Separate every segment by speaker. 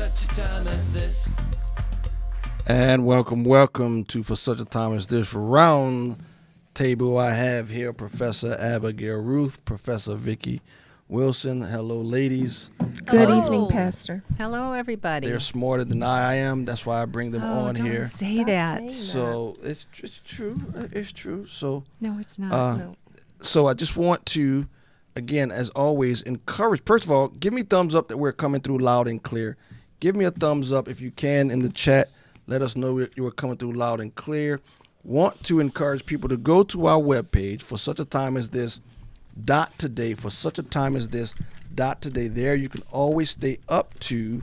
Speaker 1: such a time as this.
Speaker 2: And welcome to For Such a Time as This round table. I have here Professor Abigail Ruth, Professor Vicki Wilson. Hello, ladies.
Speaker 3: Good evening, Pastor.
Speaker 4: Hello, everybody.
Speaker 2: They're smarter than I am. That's why I bring them on
Speaker 4: don't
Speaker 2: here.
Speaker 4: say
Speaker 3: Stop
Speaker 4: that.
Speaker 3: saying
Speaker 2: So it's true. It's true. So
Speaker 4: No, it's not.
Speaker 3: No.
Speaker 2: So I just want to, again, as always, encourage. First of all, give me thumbs up that we're coming through loud and clear. Give me a thumbs up if you can in the chat. Let us know you are coming through loud and clear. Want to encourage people to go to our webpage, for such a time as this .today, for such a time as this .today. There you can always stay up to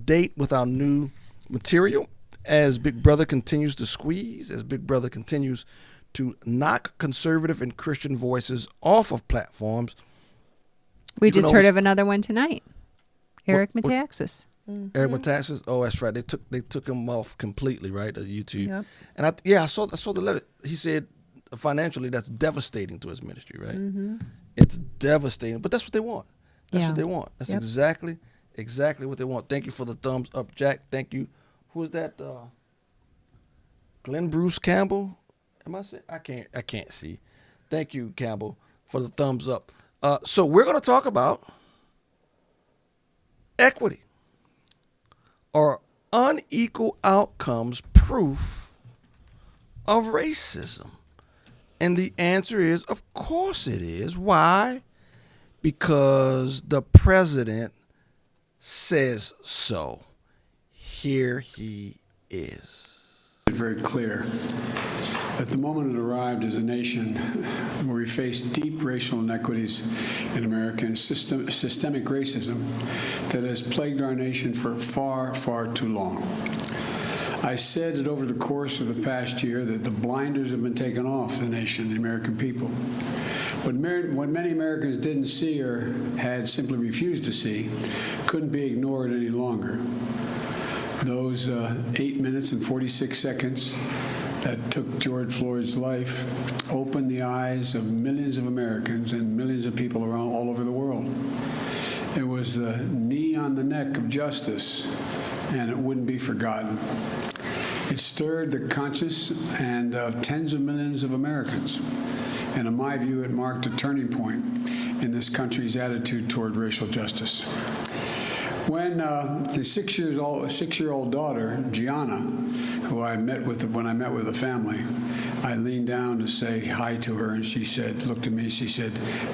Speaker 2: date with our new material as Big Brother continues to squeeze, as Big Brother continues to knock conservative and Christian voices off of platforms.
Speaker 4: We just heard of another one tonight. Eric
Speaker 2: What-
Speaker 4: Metaxas.
Speaker 2: Eric Metaxas. Oh, that's right. They took him off completely, right? YouTube.
Speaker 3: Yep.
Speaker 2: And I saw the letter. He said financially that's devastating to his ministry, right?
Speaker 3: Mm-hmm.
Speaker 2: It's devastating, but that's what they want. That's
Speaker 4: Yeah.
Speaker 2: what they want. That's
Speaker 3: Yep.
Speaker 2: exactly what they want. Thank you for the thumbs up, Jack. Thank you. Who is that? Glenn Bruce Campbell. Am I saying? I can't see. Thank you, Campbell, for the thumbs up. So we're going to talk about equity or unequal outcomes proof of racism. And the answer is, of course it is. Why? Because the president says so. Here he is.
Speaker 5: Very clear that the moment it arrived as a nation where we face deep racial inequities in America and systemic racism that has plagued our nation for far, far too long. I said that over the course of the past year that the blinders have been taken off the nation, the American people. What many Americans didn't see or had simply refused to see couldn't be ignored any longer. Those 8 minutes and 46 seconds that took George Floyd's life opened the eyes of millions of Americans and millions of people around all over the world. It was the knee on the neck of justice, and it wouldn't be forgotten. It stirred the conscience and of tens of millions of Americans. And in my view, it marked a turning point in this country's attitude toward racial justice. When the six-year-old daughter, Gianna, who I met with when I met with the family, I leaned down to say hi to her, and she said, looked at me, she said,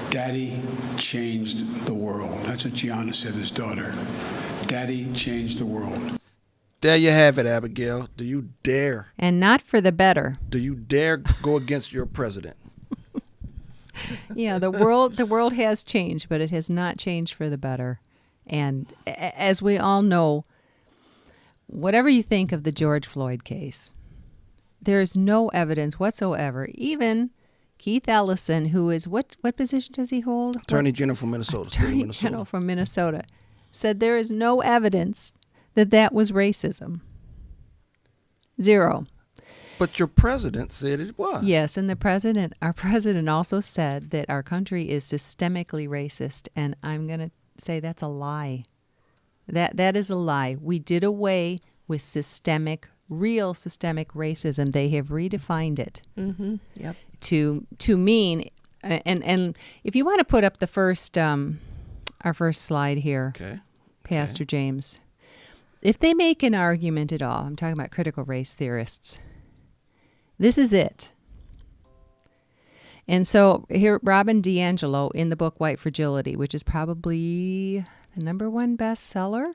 Speaker 5: "Daddy changed the world." That's what Gianna said, his daughter. Daddy changed the world.
Speaker 2: There you have it, Abigail. Do you dare?
Speaker 4: And not for the better.
Speaker 2: Do you dare go against your president?
Speaker 4: Yeah, the world has changed, but it has not changed for the better. And as we all know, whatever you think of the George Floyd case, there's no evidence whatsoever. Even Keith Ellison, who is, what position does he hold?
Speaker 2: Attorney General from Minnesota.
Speaker 4: Attorney General from Minnesota, said there is no evidence that was racism. Zero.
Speaker 2: But your president said it was.
Speaker 4: Yes, and our president also said that our country is systemically racist, and I'm going to say that's a lie. That is a lie. We did away with real systemic racism. They have redefined it
Speaker 3: Yep.
Speaker 4: to mean, and if you want to put up the first our first slide here,
Speaker 2: Okay.
Speaker 4: Pastor James. If they make an argument at all, I'm talking about critical race theorists, this is it. And so here, Robin DiAngelo in the book White Fragility, which is probably the #1 bestseller,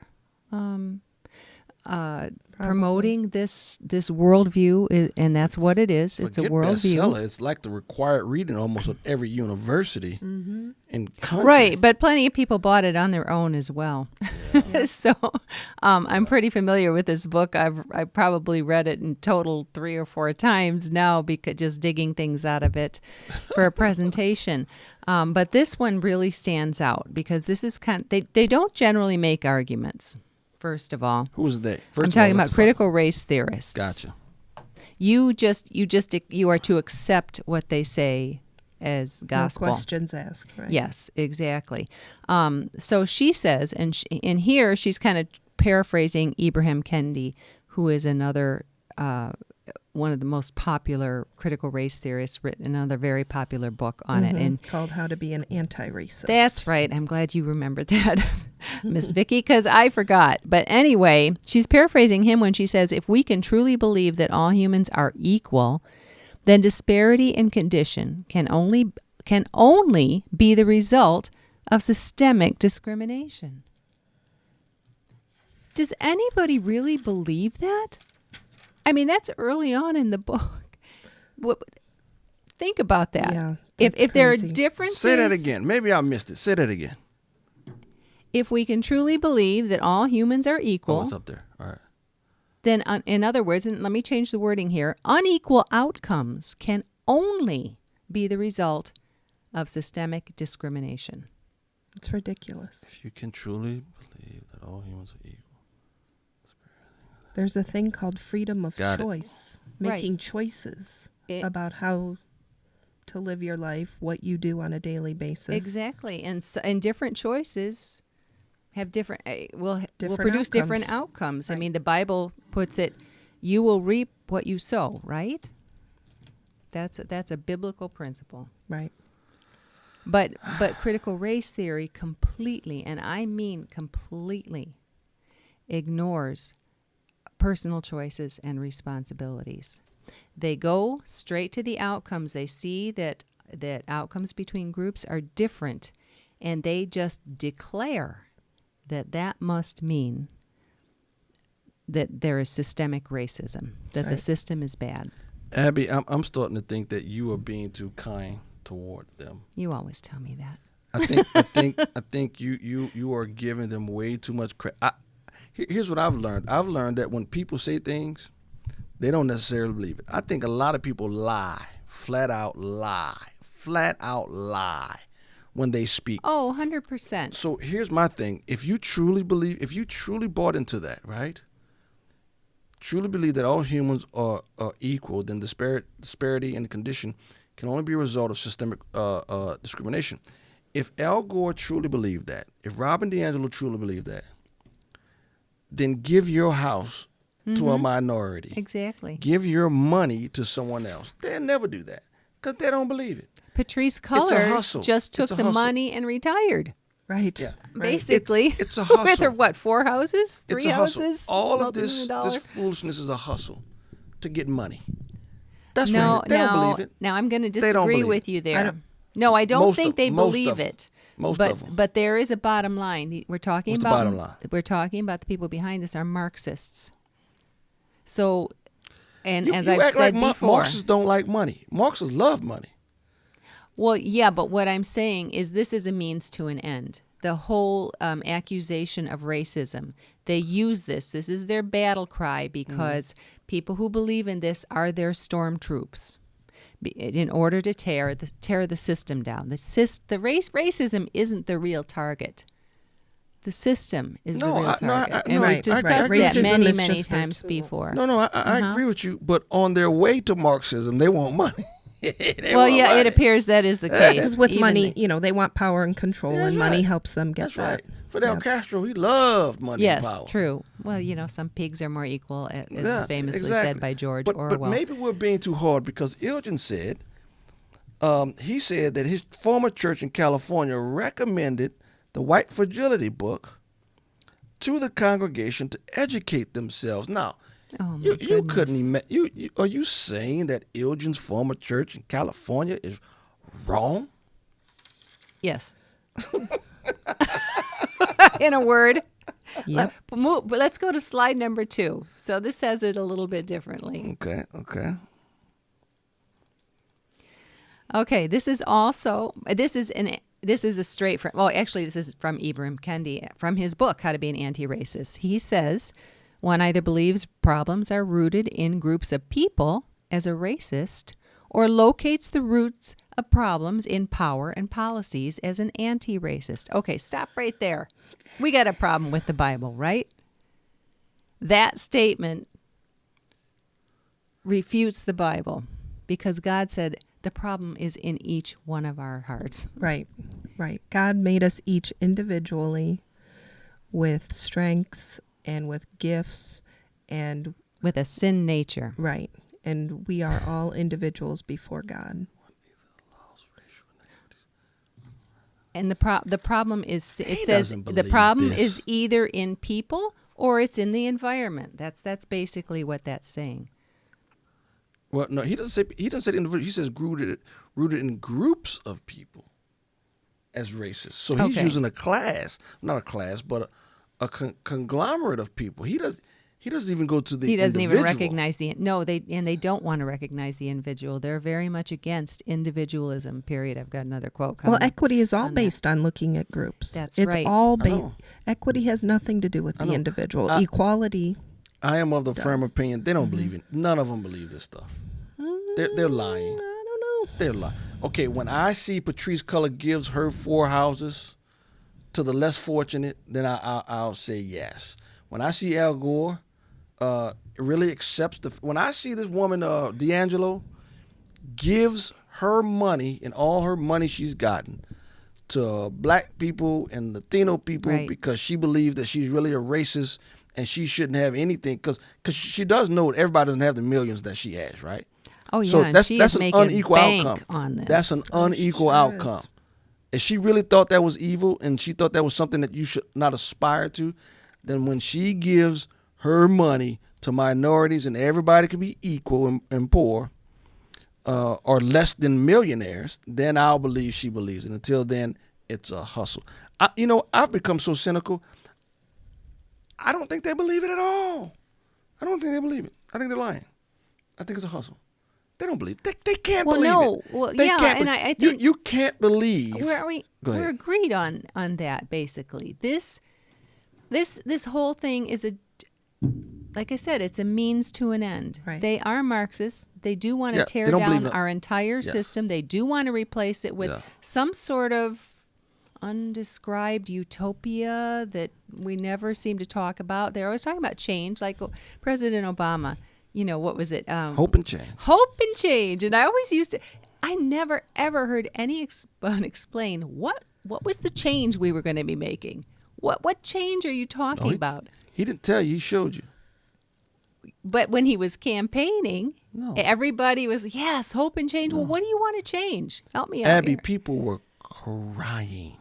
Speaker 4: promoting this worldview, and that's what it is. It's a
Speaker 2: Forget
Speaker 4: worldview.
Speaker 2: bestseller. It's like the required reading almost of every university in country.
Speaker 4: Right, but plenty of people bought it on their own as well. Yeah. So I'm pretty familiar with this book. I've probably read it in total 3 or 4 times now, because just digging things out of it for a presentation. But this one really stands out because this is they don't generally make arguments. First of all,
Speaker 2: Who is they?
Speaker 4: I'm talking about critical race theorists.
Speaker 2: Gotcha.
Speaker 4: You are to accept what they say as gospel.
Speaker 3: No questions asked, right?
Speaker 4: Yes, exactly. So she says, and here she's kind of paraphrasing Ibram Kendi, who is another one of the most popular critical race theorists, written another very popular book on it. And
Speaker 3: called How to Be an Anti-Racist.
Speaker 4: that's right. I'm glad you remembered that, Miss Vicki, because I forgot. But anyway, she's paraphrasing him when she says, if we can truly believe that all humans are equal, then disparity in condition can only be the result of systemic discrimination. Does anybody really believe that? I mean, that's early on in the book. Think about that.
Speaker 3: Yeah,
Speaker 4: if
Speaker 3: that's
Speaker 4: there are
Speaker 3: crazy.
Speaker 4: differences...
Speaker 2: Say that again. Maybe I missed it. Say that again.
Speaker 4: If we can truly believe that all humans are
Speaker 2: Oh,
Speaker 4: equal,
Speaker 2: it's up there. All right.
Speaker 4: then, in other words, and let me change the wording here, unequal outcomes can only be the result of systemic discrimination.
Speaker 3: It's ridiculous.
Speaker 2: If you can truly believe that all humans are equal.
Speaker 3: There's a thing called freedom of
Speaker 2: Got it.
Speaker 3: choice.
Speaker 4: Right.
Speaker 3: Making choices
Speaker 4: It-
Speaker 3: about how to live your life, what you do on a daily basis.
Speaker 4: Exactly. And different choices have different, will
Speaker 3: Different
Speaker 4: produce different
Speaker 3: outcomes.
Speaker 4: outcomes. I
Speaker 3: Right.
Speaker 4: mean, the Bible puts it, you will reap what you sow, right? That's a biblical principle.
Speaker 3: Right.
Speaker 4: But critical race theory completely, and I mean completely, ignores personal choices and responsibilities. They go straight to the outcomes. They see that outcomes between groups are different, and they just declare that must mean that there is systemic racism, that the
Speaker 3: Right.
Speaker 4: system is bad.
Speaker 2: Abby, I'm starting to think that you are being too kind toward them.
Speaker 4: You always tell me that.
Speaker 2: I think you are giving them way too much credit. Here's what I've learned. I've learned that when people say things, they don't necessarily believe it. I think a lot of people lie, flat out lie when they speak.
Speaker 4: Oh, 100%.
Speaker 2: So here's my thing. If you truly bought into that, right? Truly believe that all humans are equal, then disparity in the condition can only be a result of systemic discrimination. If Al Gore truly believed that, if Robin DiAngelo truly believed that, then give your house to a minority.
Speaker 4: Exactly.
Speaker 2: Give your money to someone else. They'll never do that because they don't believe it.
Speaker 4: Patrice
Speaker 2: a
Speaker 4: Cullors
Speaker 2: hustle.
Speaker 4: just took
Speaker 2: It's a
Speaker 4: the
Speaker 2: hustle.
Speaker 4: money and retired.
Speaker 3: Right.
Speaker 2: Yeah.
Speaker 3: Right.
Speaker 4: Basically,
Speaker 2: It's a hustle.
Speaker 4: with her, what, 4 houses, 3
Speaker 2: It's a hustle.
Speaker 4: houses,
Speaker 2: All of
Speaker 4: multi-million-dollar?
Speaker 2: this foolishness is a hustle to get money. That's
Speaker 4: No,
Speaker 2: right. They don't believe it.
Speaker 4: now I'm going to
Speaker 2: don't
Speaker 4: disagree
Speaker 2: believe
Speaker 4: with
Speaker 2: it.
Speaker 4: you
Speaker 3: I
Speaker 4: there.
Speaker 3: don't-
Speaker 4: No, I don't
Speaker 2: Most
Speaker 4: think
Speaker 2: of-
Speaker 4: they
Speaker 2: most
Speaker 4: believe
Speaker 2: of 'em.
Speaker 4: it.
Speaker 2: Most
Speaker 4: but,
Speaker 2: of 'em.
Speaker 4: But there is a bottom line. We're talking
Speaker 2: What's the
Speaker 4: about
Speaker 2: bottom line?
Speaker 4: We're talking about the people behind this are Marxists. So, and
Speaker 2: You
Speaker 4: as
Speaker 2: act
Speaker 4: I've said
Speaker 2: like
Speaker 4: before,
Speaker 2: Marxists don't like money. Marxists love money.
Speaker 4: well, yeah, but what I'm saying is this is a means to an end. The whole accusation of racism, they use this. This is their battle cry because people who believe in this are their stormtroops in order to tear the system down. Racism isn't the real target. The system is the real target. And we've discussed
Speaker 3: right.
Speaker 4: that
Speaker 3: Racism
Speaker 4: many,
Speaker 3: is
Speaker 4: many
Speaker 3: just
Speaker 4: times before.
Speaker 2: No, I agree with you. But on their way to Marxism, they want money.
Speaker 4: Well, yeah, it appears that is the case.
Speaker 3: Because with
Speaker 4: Even
Speaker 3: money,
Speaker 4: the-
Speaker 3: they want power and control,
Speaker 2: That's
Speaker 3: and money
Speaker 2: right.
Speaker 3: helps them get
Speaker 2: That's
Speaker 3: that.
Speaker 2: right. Fidel Castro, he loved money and
Speaker 4: Yes,
Speaker 2: power.
Speaker 4: true. Well, some pigs are more equal, as
Speaker 2: Yeah,
Speaker 4: was famously
Speaker 2: exactly.
Speaker 4: said by George
Speaker 2: but
Speaker 4: Orwell.
Speaker 2: maybe we're being too hard because Ilgen said, he said that his former church in California recommended the White Fragility book to the congregation to educate themselves. Now,
Speaker 4: Oh, my
Speaker 2: you couldn't
Speaker 4: goodness.
Speaker 2: imagine. Are you saying that Ilgen's former church in California is wrong?
Speaker 4: Yes. In a word.
Speaker 3: Yep.
Speaker 4: But let's go to slide number 2. So this says it a little bit differently.
Speaker 2: Okay.
Speaker 4: Okay, this is a straight from, well, actually, this is from Ibram Kendi, from his book, How to Be an Anti-Racist. He says, one either believes problems are rooted in groups of people as a racist, or locates the roots of problems in power and policies as an anti-racist. Okay, stop right there. We got a problem with the Bible, right? That statement refutes the Bible because God said the problem is in each one of our hearts.
Speaker 3: Right. God made us each individually with strengths and with gifts and
Speaker 4: With a sin nature.
Speaker 3: right. And we are all individuals before God.
Speaker 4: And the problem is, it
Speaker 2: He
Speaker 4: says
Speaker 2: doesn't
Speaker 4: the
Speaker 2: believe
Speaker 4: problem
Speaker 2: this.
Speaker 4: is either in people or it's in the environment. That's basically what that's saying.
Speaker 2: Well, no, he doesn't say individual. He says rooted in groups of people as racist. So he's
Speaker 4: Okay.
Speaker 2: using not a class, but a conglomerate of people. He doesn't even go to the
Speaker 4: He doesn't even
Speaker 2: individual.
Speaker 4: recognize they don't want to recognize the individual. They're very much against individualism. Period. I've got another quote coming.
Speaker 3: Well, equity is all
Speaker 4: on that.
Speaker 3: based on looking at groups.
Speaker 4: That's
Speaker 3: it's
Speaker 4: right.
Speaker 3: all
Speaker 2: I
Speaker 3: based.
Speaker 2: know.
Speaker 3: Equity has nothing to do with
Speaker 2: I
Speaker 3: the
Speaker 2: know.
Speaker 3: individual.
Speaker 2: I-
Speaker 3: Equality.
Speaker 2: I am of the firm
Speaker 3: does.
Speaker 2: opinion they don't believe it. None of them believe this stuff. They're lying.
Speaker 3: I don't know.
Speaker 2: They're lying. Okay, when I see Patrice Culler gives her 4 houses to the less fortunate, then I'll say yes. When I see Al Gore really accepts when I see this woman D'Angelo gives her money and all her money she's gotten to black people and Latino people
Speaker 4: Right.
Speaker 2: because she believes that she's really a racist and she shouldn't have anything because she does know that everybody doesn't have the millions that she has, right?
Speaker 4: Oh yeah,
Speaker 2: So
Speaker 4: and
Speaker 2: that's
Speaker 4: she
Speaker 2: that's
Speaker 4: is
Speaker 2: an
Speaker 4: making
Speaker 2: unequal
Speaker 4: bank
Speaker 2: outcome.
Speaker 4: on this.
Speaker 2: That's an
Speaker 3: Oh, she
Speaker 2: unequal
Speaker 3: sure
Speaker 2: outcome.
Speaker 3: is.
Speaker 2: If she really thought that was evil and she thought that was something that you should not aspire to, then when she gives her money to minorities and everybody can be equal and poor or less than millionaires, then I'll believe she believes it. Until then, it's a hustle. I've become so cynical. I don't think they believe it at all. I don't think they believe it. I think they're lying. I think it's a hustle. They don't believe it. They can't
Speaker 4: Well,
Speaker 2: believe
Speaker 4: no.
Speaker 2: it.
Speaker 4: Well,
Speaker 2: They
Speaker 4: yeah,
Speaker 2: can't
Speaker 4: and
Speaker 2: believe-
Speaker 4: I think
Speaker 2: you can't believe.
Speaker 4: Where are we?
Speaker 2: Go ahead.
Speaker 4: We're agreed on that basically. This whole thing is like I said, it's a means to an end.
Speaker 3: Right.
Speaker 4: They are Marxists. They do want to
Speaker 2: Yeah,
Speaker 4: tear
Speaker 2: they don't
Speaker 4: down
Speaker 2: believe in-
Speaker 4: our entire system. They do want to replace it with
Speaker 2: Yeah.
Speaker 4: some sort of undescribed utopia that we never seem to talk about. They're always talking about change, like President Obama. What was it?
Speaker 2: Hope and change.
Speaker 4: Hope and change. And I always I never ever heard anyone explain what was the change we were going to be making. What change are you talking about?
Speaker 2: He didn't tell you. He showed you.
Speaker 4: But when he was campaigning,
Speaker 2: No.
Speaker 4: everybody was, yes, hope and change. Well, what do you want to change? Help me out
Speaker 2: Abby,
Speaker 4: here.
Speaker 2: people were crying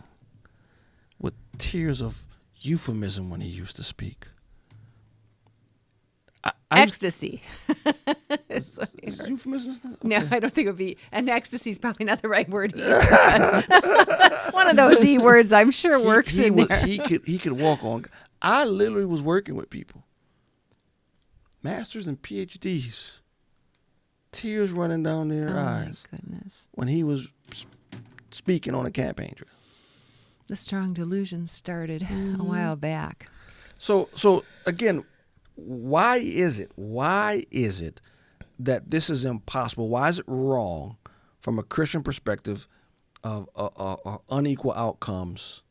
Speaker 2: with tears of euphemism when he used to speak.
Speaker 4: Ecstasy.
Speaker 2: Is euphemism?
Speaker 4: No, I don't think it would be. And ecstasy is probably not the right word either. One of those E words I'm sure works in there.
Speaker 2: He could walk on. I literally was working with people, masters and PhDs, tears running down their
Speaker 4: Oh, my
Speaker 2: eyes
Speaker 4: goodness.
Speaker 2: when he was speaking on a campaign trail.
Speaker 4: The strong delusion started a while back.
Speaker 2: So again, why is it that this is impossible? Why is it wrong from a Christian perspective of unequal outcomes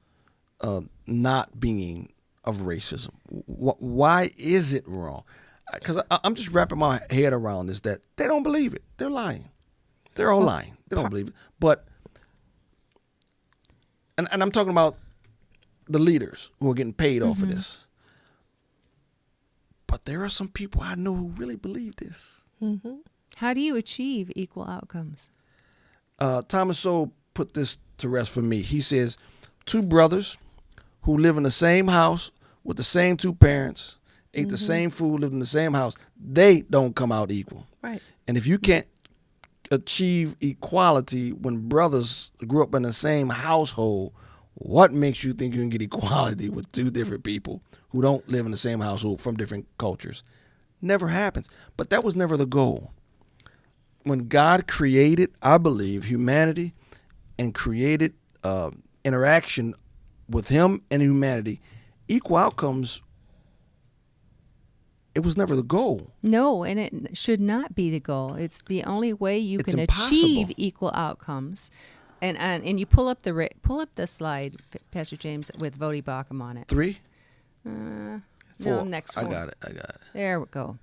Speaker 2: not being of racism? Why is it wrong? Because I'm just wrapping my head around this, that they don't believe it. They're lying. They're all lying. They don't believe it. But, and I'm talking about the leaders who are getting paid off of this. But there are some people I know who really believe this.
Speaker 4: How do you achieve equal outcomes?
Speaker 2: Thomas Sowell put this to rest for me. He says, 2 brothers who live in the same house with the same 2 parents, ate the same food, lived in the same house, they don't come out equal.
Speaker 3: Right.
Speaker 2: And if you can't achieve equality when brothers grew up in the same household, what makes you think you can get equality with 2 different people who don't live in the same household from different cultures? Never happens. But that was never the goal. When God created, I believe, humanity and created interaction with him and humanity, equal outcomes, it was never the goal.
Speaker 4: No, and it should not be the goal. It's the only way you
Speaker 2: It's
Speaker 4: can
Speaker 2: impossible.
Speaker 4: achieve equal outcomes. And you pull up the slide, Pastor James, with Vodi Bakum on it.
Speaker 2: 3?
Speaker 4: No,
Speaker 2: 4.
Speaker 4: next
Speaker 2: I
Speaker 4: one.
Speaker 2: got it.
Speaker 4: There we go.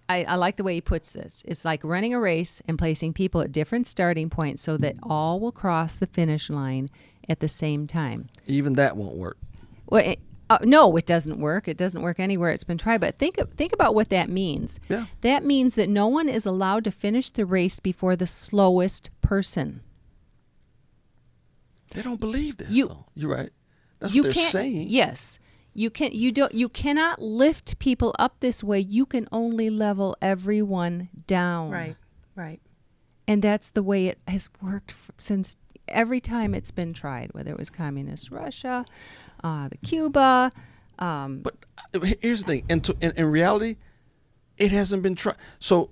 Speaker 4: I like the way he puts this. It's like running a race and placing people at different starting points so that all will cross the finish line at the same time.
Speaker 2: Even that won't work.
Speaker 4: Well, No, it doesn't work. It doesn't work anywhere it's been tried. But think about what that means.
Speaker 2: Yeah.
Speaker 4: That means that no one is allowed to finish the race before the slowest person.
Speaker 2: They don't believe this.
Speaker 4: You-
Speaker 2: though. You're right. That's
Speaker 4: You
Speaker 2: what they're
Speaker 4: can't.
Speaker 2: saying.
Speaker 4: Yes, you can. You cannot lift people up this way. You can only level everyone down.
Speaker 3: Right.
Speaker 4: And that's the way it has worked since every time it's been tried, whether it was communist Russia, the Cuba.
Speaker 2: But here's the thing. In reality, it hasn't been tried. So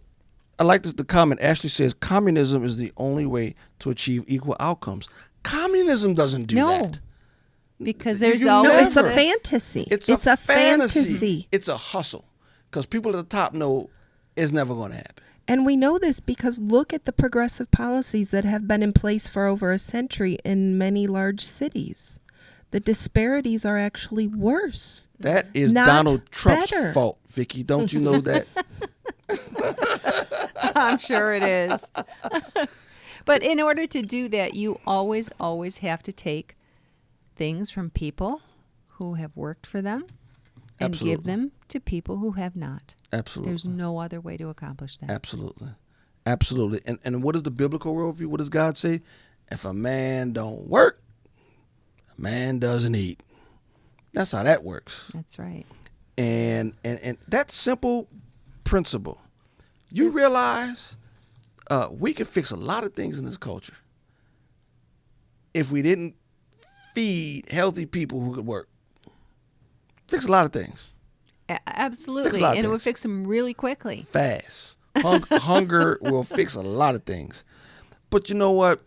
Speaker 2: I like the comment. Ashley says communism is the only way to achieve equal outcomes. Communism doesn't do
Speaker 4: No.
Speaker 2: that.
Speaker 4: Because
Speaker 2: You
Speaker 4: there's
Speaker 2: never-
Speaker 4: always
Speaker 3: No, it's a
Speaker 2: Never.
Speaker 3: fantasy.
Speaker 2: It's
Speaker 3: a
Speaker 2: fantasy.
Speaker 3: fantasy.
Speaker 2: It's a hustle. Because people at the top know it's never going to happen.
Speaker 3: And we know this because look at the progressive policies that have been in place for over a century in many large cities. The disparities are actually worse.
Speaker 2: That is
Speaker 3: Not
Speaker 2: Donald Trump's
Speaker 3: better.
Speaker 2: fault, Vicki. Don't you know that?
Speaker 4: I'm sure it is. But in order to do that, you always have to take things from people who have worked for them and give
Speaker 2: Absolutely.
Speaker 4: them to people who have not.
Speaker 2: Absolutely.
Speaker 4: There's no other way to accomplish that.
Speaker 2: Absolutely. Absolutely. And what is the biblical worldview? What does God say? If a man don't work, a man doesn't eat. That's how that works.
Speaker 4: That's right.
Speaker 2: And that simple principle, you realize we could fix a lot of things in this culture if we didn't feed healthy people who could work. Fix a lot of things
Speaker 4: Absolutely.
Speaker 2: lot of
Speaker 4: And it would
Speaker 2: things.
Speaker 4: fix them really quickly.
Speaker 2: fast. Hunger will fix a lot of things. But you know what?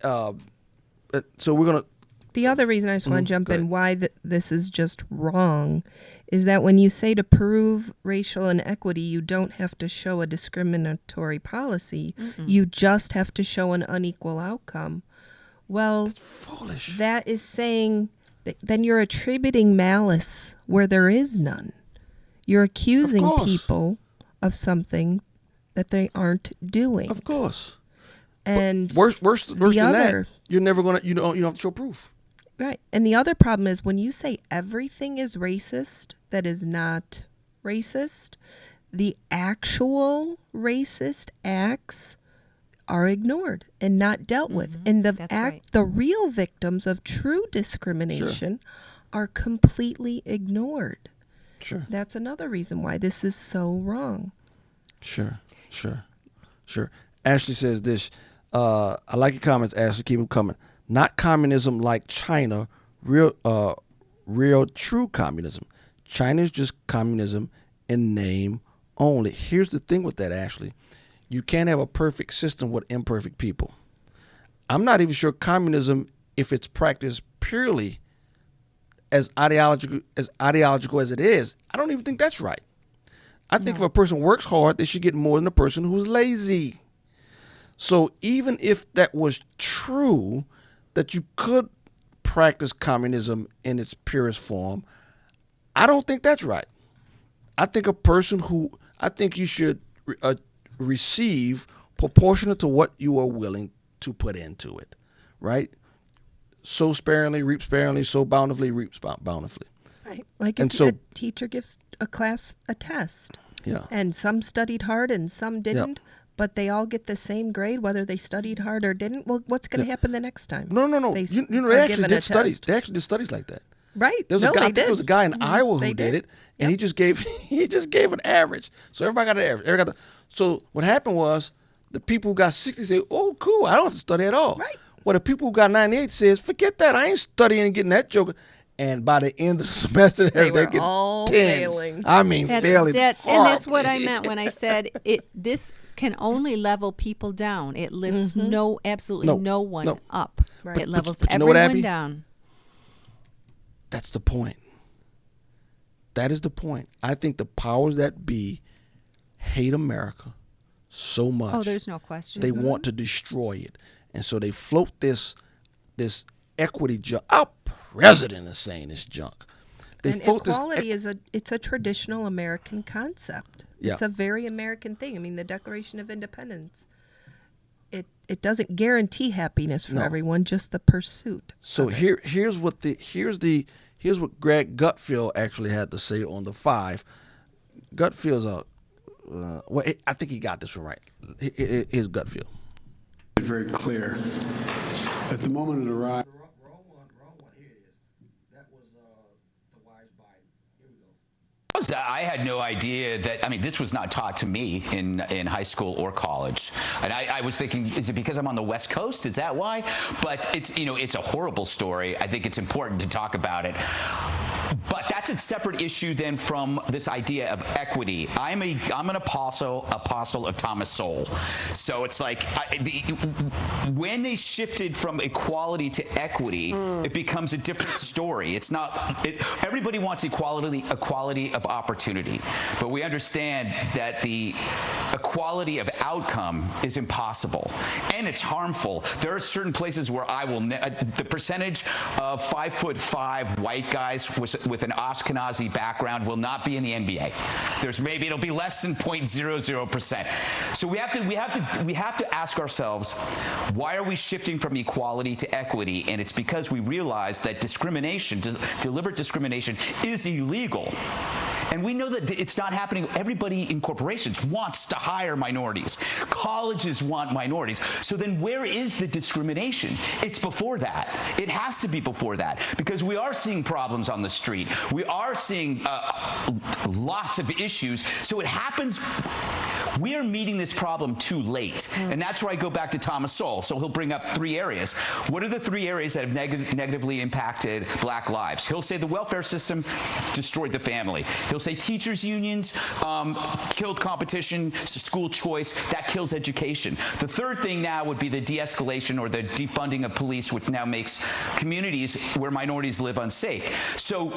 Speaker 2: So we're going to,
Speaker 3: The other reason I just want to jump
Speaker 2: go
Speaker 3: in
Speaker 2: ahead.
Speaker 3: why this is just wrong is that when you say to prove racial inequity, you don't have to show a discriminatory policy. You just have to show an unequal outcome. Well,
Speaker 2: foolish.
Speaker 3: that is saying that then you're attributing malice where there is none. You're accusing
Speaker 2: course.
Speaker 3: people of something that they aren't doing.
Speaker 2: Of course.
Speaker 3: And
Speaker 2: Worse than
Speaker 3: other-
Speaker 2: that, you're never going to, you don't have to show proof.
Speaker 3: right. And the other problem is when you say everything is racist that is not racist, the actual racist acts are ignored and not dealt with. And
Speaker 4: That's right.
Speaker 3: the real victims of true discrimination are completely ignored.
Speaker 2: Sure.
Speaker 3: That's another reason why this is so wrong.
Speaker 2: Sure. Ashley says this. I like your comments, Ashley. Keep them coming. Not communism like China, real true communism. China is just communism in name only. Here's the thing with that, Ashley. You can't have a perfect system with imperfect people. I'm not even sure communism, if it's practiced purely as ideological as it is, I don't even think that's right. I think if a person works hard, they should get more than a person who's lazy. So even if that was true, that you could practice communism in its purest form, I don't think that's right. I think I think you should receive proportionate to what you are willing to put into it, right? Sow sparingly, reap sparingly, sow bountifully, reap bountifully.
Speaker 3: Right. Like
Speaker 2: And
Speaker 3: if
Speaker 2: so-
Speaker 3: a teacher gives a class a test
Speaker 2: Yeah.
Speaker 3: and some studied hard and some didn't, but they all get the same grade whether they studied hard or didn't, well, what's going to happen the next time?
Speaker 2: No.
Speaker 3: They
Speaker 2: You know,
Speaker 3: are
Speaker 2: they actually
Speaker 3: given
Speaker 2: did
Speaker 3: a
Speaker 2: studies.
Speaker 3: test.
Speaker 2: They actually did studies like that.
Speaker 3: Right.
Speaker 2: There was
Speaker 3: No,
Speaker 2: a guy.
Speaker 3: they
Speaker 2: I think there was a
Speaker 3: did.
Speaker 2: guy in Iowa who
Speaker 3: They
Speaker 2: did
Speaker 3: did.
Speaker 2: it, and he just gave an average. So everybody got an average. So what happened was the people who got 60 say, "Oh, cool, I don't have to study at all."
Speaker 3: Right.
Speaker 2: Well, the people who got 98 says, "Forget that, I ain't studying and getting that joke." And by the end of the semester,
Speaker 3: They
Speaker 2: they're
Speaker 3: were
Speaker 2: getting
Speaker 3: all
Speaker 2: 10s.
Speaker 3: failing.
Speaker 2: I mean, failing.
Speaker 4: And that's what I
Speaker 2: horribly.
Speaker 4: meant when I said this can only level people down. It lifts absolutely no one up.
Speaker 3: Right.
Speaker 4: It levels
Speaker 2: but you know what,
Speaker 4: everyone
Speaker 2: Abby?
Speaker 4: down.
Speaker 2: That's the point. That is the point. I think the powers that be hate America so much.
Speaker 4: Oh, there's no question.
Speaker 2: They want to destroy it. And so they float this equity junk. Our president is saying this junk. They
Speaker 3: And
Speaker 2: float
Speaker 3: equality is a traditional American concept.
Speaker 2: Yeah.
Speaker 3: It's a very American thing. I mean, the Declaration of Independence, it doesn't guarantee happiness for
Speaker 2: No.
Speaker 3: everyone, just the pursuit.
Speaker 2: So
Speaker 3: of it.
Speaker 2: here's Here's what Greg Gutfeld actually had to say on the 5. Gutfeld's I think he got this one right. His Gutfeld.
Speaker 5: Very clear. At the moment it arrived.
Speaker 2: Wrong one. Here it is. That was the wise Biden. Here we go.
Speaker 1: I had no idea that, I mean, this was not taught to me in high school or college. And I was thinking, is it because I'm on the West Coast? Is that why? But it's a horrible story. I think it's important to talk about it. But that's a separate issue then from this idea of equity. I'm an apostle of Thomas Sowell. So it's like when they shifted from equality to equity, it becomes a different story. It's not everybody wants equality of opportunity, but we understand that the equality of outcome is impossible and it's harmful. There are certain places where the percentage of 5'5" white guys with an Ashkenazi background will not be in the NBA. It'll be less than 0.00%. So we have to ask ourselves, why are we shifting from equality to equity? And it's because we realize that deliberate discrimination is illegal. And we know that it's not happening. Everybody in corporations wants to hire minorities. Colleges want minorities. So then where is the discrimination? It's before that. It has to be before that, because we are seeing problems on the street. We are seeing lots of issues. So it happens. We are meeting this problem too late. And that's where I go back to Thomas Sowell. So he'll bring up 3 areas. What are the 3 areas that have negatively impacted black lives? He'll say the welfare system destroyed the family. He'll say teachers' unions killed competition, school choice, that kills education. The third thing now would be the de-escalation or the defunding of police, which now makes communities where minorities live unsafe. So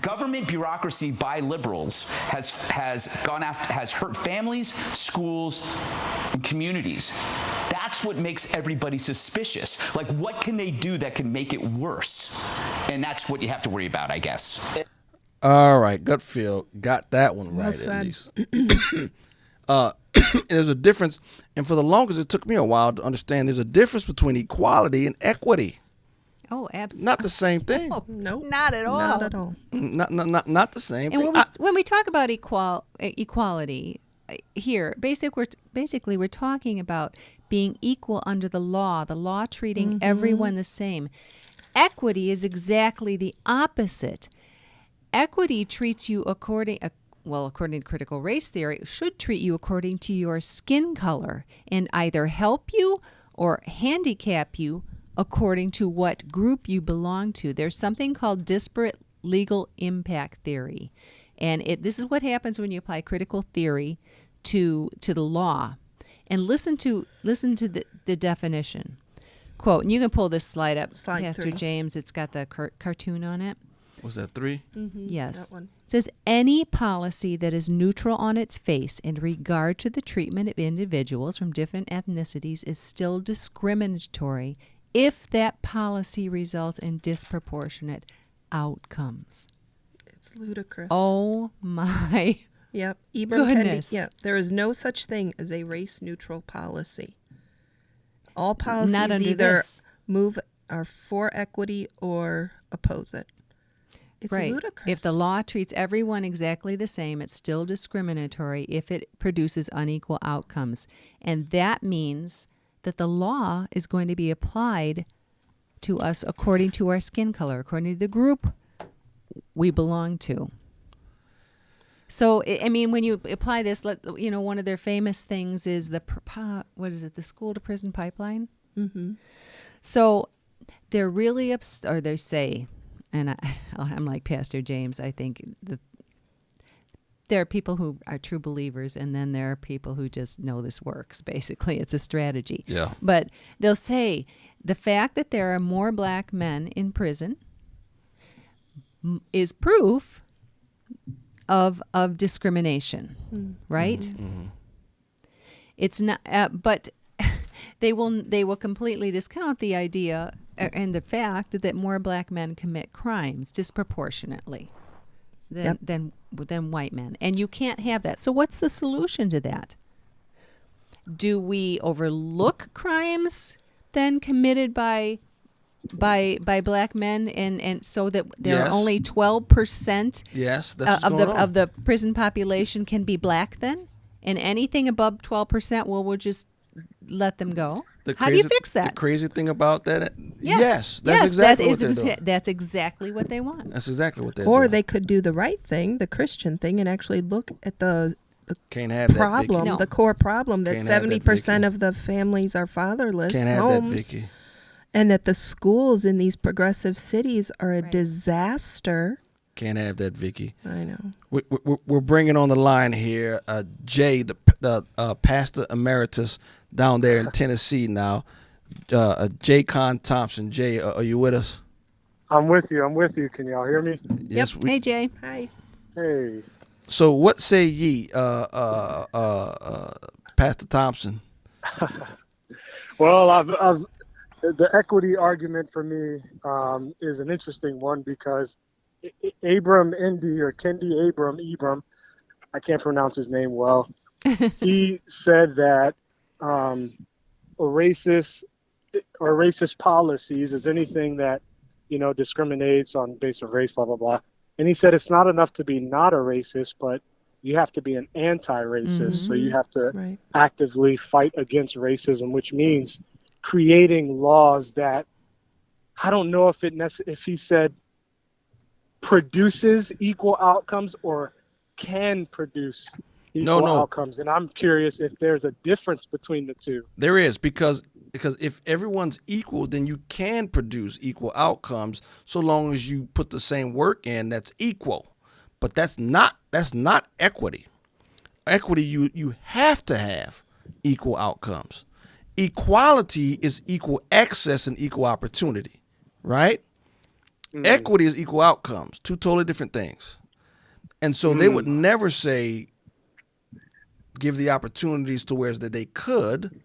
Speaker 1: government bureaucracy by liberals has hurt families, schools, and communities. That's what makes everybody suspicious. Like, what can they do that can make it worse? And that's what you have to worry about, I guess.
Speaker 2: All right, Gutfeld got that one
Speaker 3: Well
Speaker 2: right
Speaker 3: said.
Speaker 2: at least. There's a difference, and for the longest it took me a while to understand there's a difference between equality and equity.
Speaker 4: Oh, absolutely.
Speaker 2: Not the same thing.
Speaker 3: Nope.
Speaker 4: Not at all.
Speaker 3: Not at all.
Speaker 2: Not the same
Speaker 4: And
Speaker 2: thing.
Speaker 4: when we talk about equality here, basically we're talking about being equal under the law treating everyone the same. Equity is exactly the opposite. Equity treats you according to critical race theory, should treat you according to your skin color and either help you or handicap you according to what group you belong to. There's something called disparate legal impact theory. And this is what happens when you apply critical theory to the law. And listen to the definition. Quote, and you can pull this slide up, Pastor
Speaker 3: 3.
Speaker 4: James. It's got the cartoon on it.
Speaker 2: Was that 3?
Speaker 4: Yes.
Speaker 3: That one.
Speaker 4: It says, any policy that is neutral on its face in regard to the treatment of individuals from different ethnicities is still discriminatory if that policy results in disproportionate outcomes.
Speaker 3: It's ludicrous.
Speaker 4: Oh, my.
Speaker 3: Yep. Ibram
Speaker 4: Goodness.
Speaker 3: Kendi. Yeah. There is no such thing as a race-neutral policy. All policies
Speaker 4: Not under
Speaker 3: either
Speaker 4: this.
Speaker 3: are for equity or oppose it. It's
Speaker 4: Right.
Speaker 3: ludicrous.
Speaker 4: If the law treats everyone exactly the same, it's still discriminatory if it produces unequal outcomes. And that means that the law is going to be applied to us according to our skin color, according to the group we belong to. So, I mean, when you apply this, one of their famous things is the school to prison pipeline?
Speaker 3: Mm-hmm.
Speaker 4: So they're really or they say, and I'm like Pastor James, I think there are people who are true believers, and then there are people who just know this works, basically. It's a strategy.
Speaker 2: Yeah.
Speaker 4: But they'll say the fact that there are more black men in prison is proof of discrimination, right?
Speaker 2: Mm-hmm.
Speaker 4: It's not, but they will completely discount the idea and the fact that more black men commit crimes disproportionately than white men, and you can't have that. So what's the solution to that? Do we overlook crimes then committed by by black men, and so that there
Speaker 2: Yes.
Speaker 4: are only 12%
Speaker 2: Yes, that's
Speaker 4: of
Speaker 2: what's going on.
Speaker 4: of the prison population can be black then, and anything above 12%, well, we'll just let them go. How do you fix
Speaker 2: The
Speaker 4: that?
Speaker 2: crazy thing about that,
Speaker 4: Yes,
Speaker 2: that's exactly what they're doing.
Speaker 4: that's exactly what they want.
Speaker 2: That's exactly what they're
Speaker 3: Or
Speaker 2: doing.
Speaker 3: they could do the right thing, the Christian thing, and actually look at the
Speaker 2: Can't have that,
Speaker 3: problem,
Speaker 2: Vicky.
Speaker 4: No.
Speaker 3: the core problem that
Speaker 2: Can't have that,
Speaker 3: 70%
Speaker 2: Vicky.
Speaker 3: of the families are fatherless
Speaker 2: Can't have
Speaker 3: homes,
Speaker 2: that, Vicky.
Speaker 3: and that the schools in these progressive cities are a
Speaker 4: Right.
Speaker 3: disaster.
Speaker 2: Can't have that, Vicky.
Speaker 3: I know.
Speaker 2: We're bringing on the line here Jay, the pastor emeritus down there in Tennessee now. Jay Con Thompson. Jay, are you with us?
Speaker 6: I'm with you. Can y'all hear me?
Speaker 2: Yes.
Speaker 4: Hey, Jay.
Speaker 3: Hi.
Speaker 6: Hey.
Speaker 2: So what say ye, Pastor Thompson?
Speaker 6: Well, the equity argument for me is an interesting one because Abram Indy or Kendi Abram, I can't pronounce his name well. He said that racist policies is anything that discriminates on base of race, blah blah blah. And he said it's not enough to be not a racist, but you have to be an anti-racist. So you have to
Speaker 3: Right.
Speaker 6: actively fight against racism, which means creating laws that I don't know if he said produces equal outcomes or can produce equal outcomes. And I'm curious if there's a difference between the two.
Speaker 2: There is, because if everyone's equal, then you can produce equal outcomes so long as you put the same work in that's equal. But that's not equity. Equity, you have to have equal outcomes. Equality is equal access and equal opportunity, right? Equity is equal outcomes, two totally different things. And so they would never say give the opportunities to where that they could,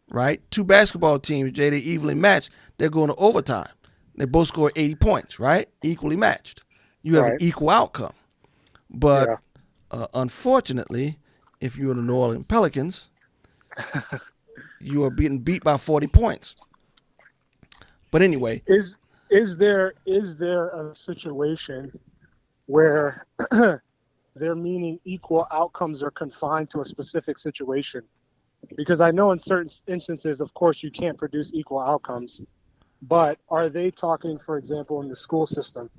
Speaker 2: right? Two basketball teams, Jay, they evenly matched. They're going to overtime. They both score 80 points, right? Equally matched. You have an equal outcome. But unfortunately, if you're the New Orleans Pelicans, you are being beat by 40 points. But anyway,
Speaker 6: Is there a situation where they're meaning equal outcomes are confined to a specific situation? Because I know in certain instances, of course, you can't produce equal outcomes, but are they talking, for example, in the school system?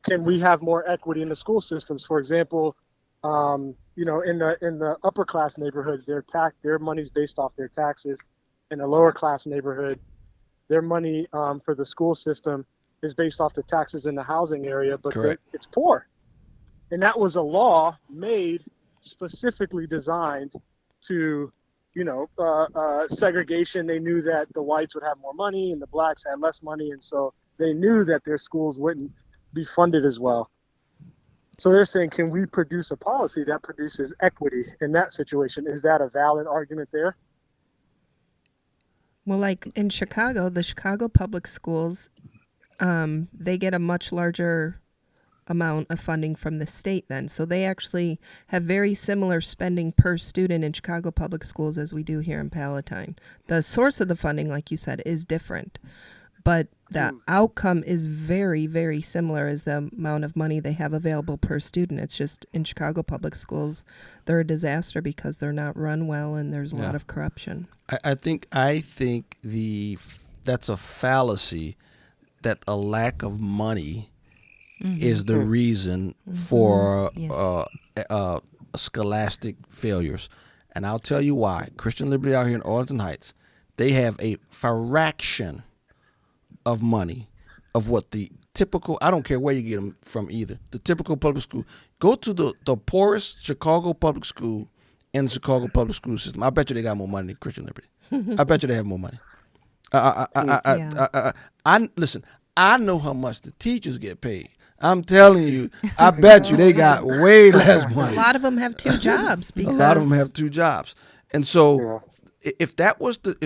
Speaker 6: Can we have more equity in the school systems? For example, in the upper class neighborhoods, their money's based off their taxes. In the lower class neighborhood, their money for the school system is based off the taxes in the housing area, but it's poor. And that was a law made specifically designed to, segregation. They knew that the whites would have more money and the blacks had less money. And so they knew that their schools wouldn't be funded as well. So they're saying, can we produce a policy that produces equity in that situation? Is that a valid argument there?
Speaker 3: Well, like in Chicago, the Chicago public schools, they get a much larger amount of funding from the state then. So they actually have very similar spending per student in Chicago public schools as we do here in Palatine. The source of the funding, like you said, is different, but the outcome is very, very similar as the amount of money they have available per student. It's just in Chicago public schools, they're a disaster because they're not run well and there's a lot of corruption.
Speaker 2: I think that's a fallacy that a lack of money is the reason for scholastic failures. And I'll tell you why. Christian Liberty out here in Arlington Heights, they have a fraction of money of what the typical, I don't care where you get them from either, the typical public school. Go to the poorest Chicago public school in the Chicago public school system. I bet you they got more money than Christian Liberty. I bet you they have more money. Listen, I know how much the teachers get paid. I'm telling you, I bet you they got way less money.
Speaker 3: A lot of them have two jobs.
Speaker 2: A lot of them have two jobs, and so if that was the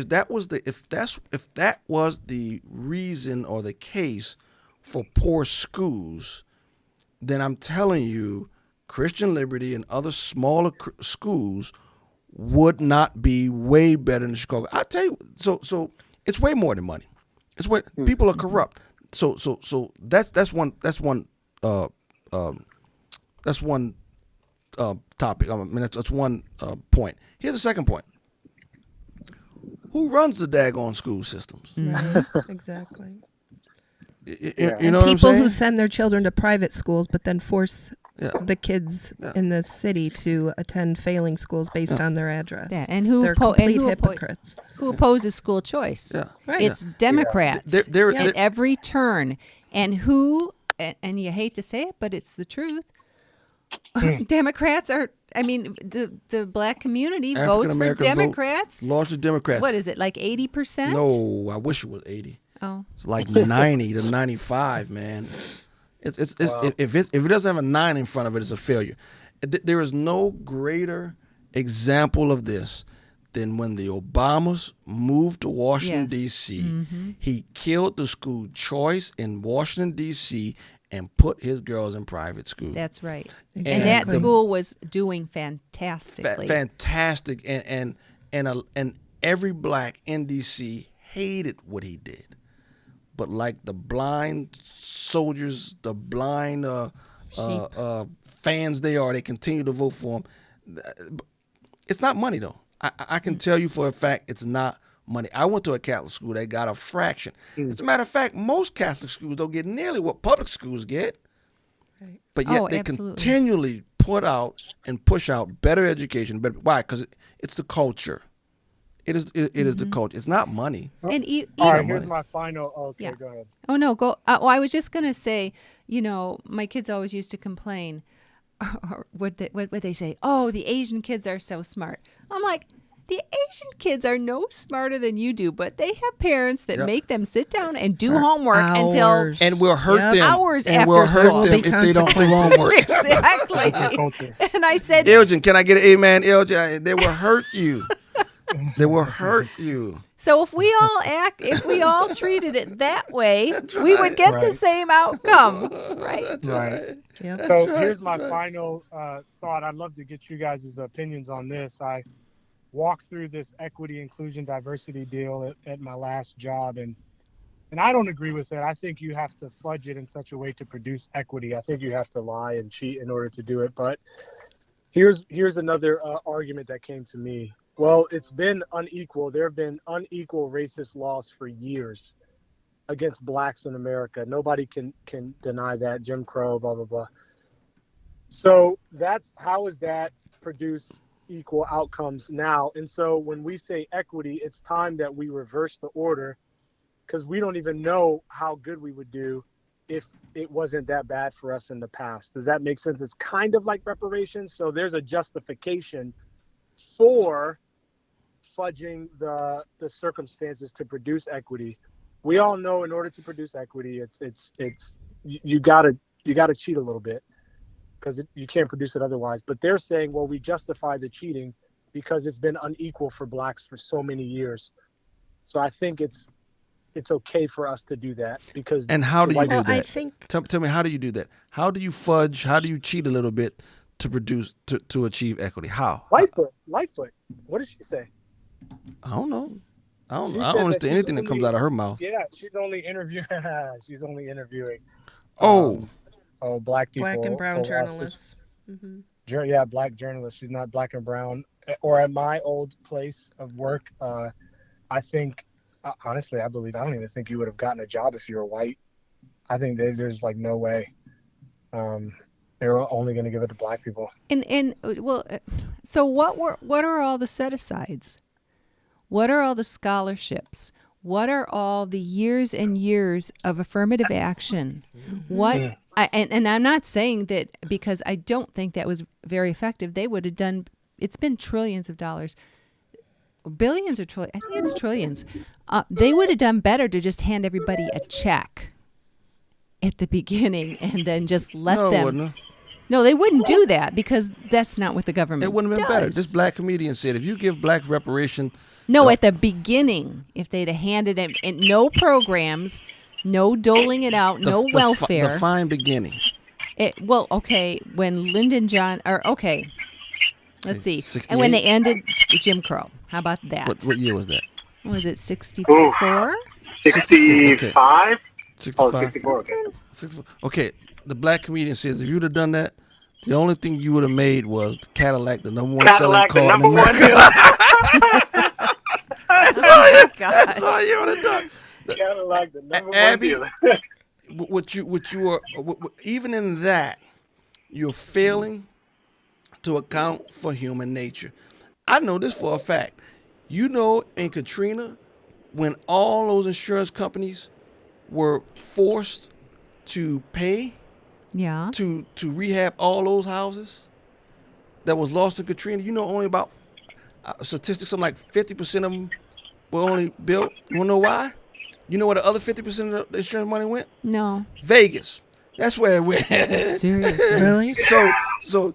Speaker 2: reason or the case for poor schools, then I'm telling you, Christian Liberty and other smaller schools would not be way better than Chicago. I tell you, so it's way more than money. It's what people are corrupt. So that's one topic. I mean, that's one point. Here's the second point. Who runs the daggone school systems?
Speaker 3: Right. Exactly.
Speaker 2: You know what I'm
Speaker 3: People
Speaker 2: saying?
Speaker 3: who send their children to private schools, but then force the kids in the city to attend failing schools based on their address.
Speaker 4: Yeah, and who
Speaker 3: They're complete hypocrites.
Speaker 4: Who opposes school choice?
Speaker 2: Yeah.
Speaker 3: Right.
Speaker 4: It's Democrats
Speaker 2: There-
Speaker 4: at every turn, and and you hate to say it, but it's the truth. Democrats are. I mean, the black community votes for
Speaker 2: African-American
Speaker 4: Democrats.
Speaker 2: Largely Democrats.
Speaker 4: What is it, like 80%?
Speaker 2: No, I wish it was 80.
Speaker 4: Oh,
Speaker 2: It's like 90 to 95, man. It's if it doesn't have a 9 in front of it, it's a failure. There is no greater example of this than when the Obamas moved to Washington,
Speaker 4: Yes.
Speaker 2: D.C.
Speaker 4: Mm-hmm.
Speaker 2: He killed the school choice in Washington, D.C. and put his girls in private school.
Speaker 4: that's right.
Speaker 2: And
Speaker 4: And that
Speaker 2: the-
Speaker 4: school was doing fantastically.
Speaker 2: Fantastic, and every black in D.C. hated what he did. But like the blind soldiers, the blind fans they are, they continue to vote for him. It's not money, though. I can tell you for a fact it's not money. I went to a Catholic school. They got a fraction. As a matter of fact, most Catholic schools don't get nearly what public schools get.
Speaker 3: Right.
Speaker 2: But yet they
Speaker 4: absolutely.
Speaker 2: continually put out and push out better education. Why? Because it's the culture. It is the culture. It's not money.
Speaker 4: And
Speaker 6: All right,
Speaker 2: money.
Speaker 6: here's my final. Okay,
Speaker 4: Yeah.
Speaker 6: go ahead.
Speaker 4: Oh no, go. Well, I was just gonna say, my kids always used to complain. Or what would they say? Oh, the Asian kids are so smart. I'm like, the Asian kids are no smarter than you do, but they have parents that
Speaker 2: Yep.
Speaker 4: make them sit down and do
Speaker 3: For
Speaker 4: homework until
Speaker 3: hours.
Speaker 2: And we'll hurt
Speaker 3: Yep.
Speaker 2: them.
Speaker 4: Hours
Speaker 2: and
Speaker 4: after
Speaker 2: we'll hurt
Speaker 4: school.
Speaker 2: them
Speaker 3: Be
Speaker 2: if they don't do
Speaker 3: consequences.
Speaker 2: homework.
Speaker 4: exactly.
Speaker 6: Culture.
Speaker 4: And I said,
Speaker 2: Elgin, can I get an amen? Elgin, they will hurt you. They will hurt you.
Speaker 4: so if we all treated it that way, we would get the
Speaker 6: Right.
Speaker 4: same outcome, right?
Speaker 6: Right.
Speaker 3: Yep.
Speaker 6: So here's my final thought. I'd love to get you guys' opinions on this. I walked through this equity, inclusion, diversity deal at my last job, and I don't agree with it. I think you have to fudge it in such a way to produce equity. I think you have to lie and cheat in order to do it. But here's another argument that came to me. Well, it's been unequal. There have been unequal racist laws for years against blacks in America. Nobody can deny that. Jim Crow, blah, blah, blah. So how is that produce equal outcomes now? And so when we say equity, it's time that we reverse the order, because we don't even know how good we would do if it wasn't that bad for us in the past. Does that make sense? It's kind of like reparations. So there's a justification for fudging the circumstances to produce equity. We all know in order to produce equity, it's you gotta cheat a little bit, because you can't produce it otherwise. But they're saying, well, we justify the cheating because it's been unequal for blacks for so many years. So I think it's okay for us to do that, because.
Speaker 2: And how do you do
Speaker 3: Well,
Speaker 2: that?
Speaker 3: I think
Speaker 2: Tell me, how do you do that? How do you fudge? How do you cheat a little bit to produce to achieve equity? How?
Speaker 6: Lightfoot. What did she say?
Speaker 2: I don't know. I don't
Speaker 6: She
Speaker 2: know. I
Speaker 6: said
Speaker 2: don't
Speaker 6: that
Speaker 2: understand
Speaker 6: she's
Speaker 2: anything that comes
Speaker 6: only-
Speaker 2: out of her mouth.
Speaker 6: Yeah, she's only interviewing. She's only interviewing.
Speaker 2: Oh,
Speaker 6: Black people.
Speaker 3: black and brown
Speaker 6: for us.
Speaker 3: journalists. Hmm.
Speaker 6: Yeah, black journalists. She's not black and brown. Or at my old place of work, I think, honestly, I don't even think you would have gotten a job if you were white. I think there's like no way. They're only going to give it to black people.
Speaker 4: So what are all the set-asides? What are all the scholarships? What are all the years and years of affirmative action? And I'm not saying that because I don't think that was very effective. They would have done. It's been trillions of dollars, billions or trillions. I think it's trillions. They would have done better to just hand everybody a check at the beginning and then just let
Speaker 2: no,
Speaker 4: them.
Speaker 2: wouldn't it?
Speaker 4: No, they wouldn't do that because that's not what the government
Speaker 2: It wouldn't have been better.
Speaker 4: does.
Speaker 2: This black comedian said, if you give blacks reparation,
Speaker 4: No, at the beginning, if they'd have handed it, and no programs, no doling it out, no welfare.
Speaker 2: the fine beginning.
Speaker 4: When Lyndon let's see,
Speaker 2: 68?
Speaker 4: and when they ended Jim Crow, how about that?
Speaker 2: What year was that?
Speaker 4: Was it 64?
Speaker 6: 65?
Speaker 2: 65.
Speaker 6: Oh, 64, okay.
Speaker 2: 64. Okay, the black comedian says if you'd have done that, the only thing you would have made was the Cadillac, the number one selling
Speaker 6: Cadillac, the
Speaker 2: car in
Speaker 6: number one
Speaker 2: America.
Speaker 6: dealer.
Speaker 2: That's all you would have done.
Speaker 6: Cadillac, the number one
Speaker 2: Abby,
Speaker 6: dealer.
Speaker 2: what you are, even in that, you're failing to account for human nature. I know this for a fact. You know, in Katrina, when all those insurance companies were forced to pay
Speaker 4: Yeah.
Speaker 2: to rehab all those houses that was lost in Katrina, you know, only about statistics, something like 50% of them were only built. You want to know why? You know where the other 50% of the insurance money went?
Speaker 4: No.
Speaker 2: Vegas. That's where it went.
Speaker 4: Seriously.
Speaker 3: Really?
Speaker 2: So